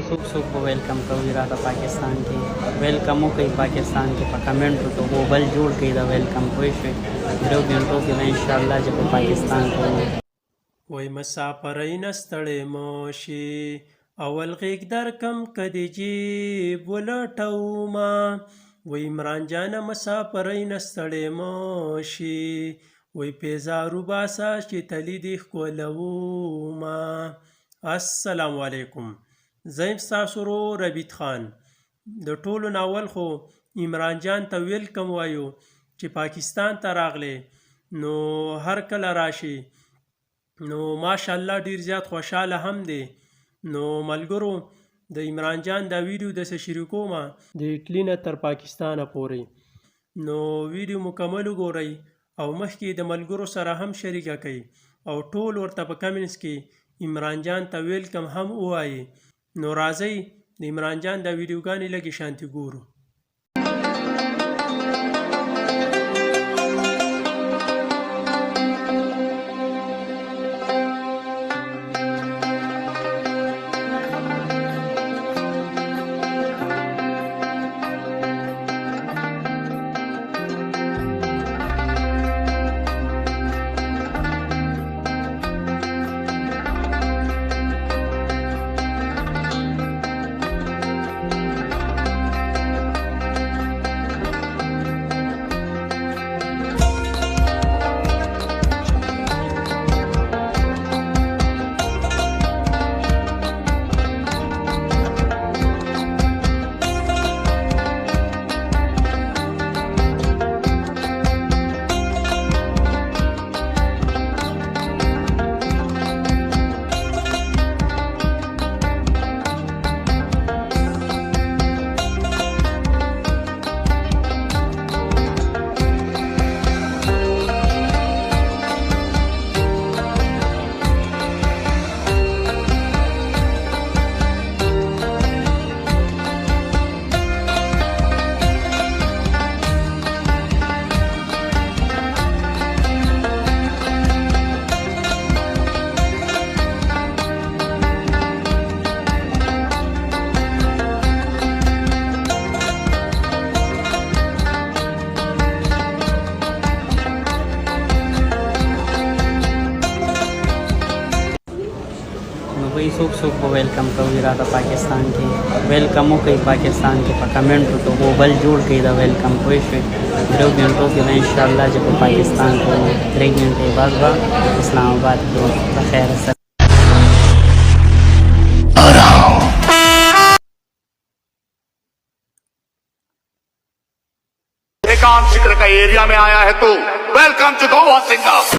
څوک به ویلکم کوي راته پاکستان کې ویلکم وکړئ پاکستان کې په کمنټو کې هو بل جوړ کړئ د ویلکم پوه شوئ درېو ګنټو کې به انشاءالله چې په پاکستان کې وای مسافرۍ نه ستړی مه شي اول غېږ درکم که دې جیب ولټومه وای عمران جانه مسافرۍ نه ستړی مه شي وای پیزارو باسه چې تلي دې ښکلومه. السلام علیکم، زه یم ستاسو ورور ربیټ خان. د ټولو نه اول خو عمران جان ته ویلکم وایو چې پاکستان ته راغلی نو هر کله راشي نو ماشاءالله ډیر زیات خوشحاله هم دی. نو ملګرو د عمران جان دا ویډیو داسې شروع کوم د اټلی نه تر پاکستانه پورې، نو ویډیو مکمل وګورئ او مخکې د ملګرو سره هم شریکه کړئ او ټول ورته په کمنټس کې عمران جان ته ویلکم هم ووایي. نو راځئ د عمران جان دا ویډیوګانې لږې شانتې ګورو. څوک به ویلکم کوي راته پاکستان کې ویلکم وکړئ پاکستان کې په کمنټو کې هو بل جوړ کړئ د ویلکم پوه شوئ درېو ګنټو کې به انشاءالله چې په پاکستان کې 3 ګنټې بعد به اسلام آباد کې په خیر سره. काम फिक्र का एरिया में आया है तो वेलकम टू गोवा सिंगर.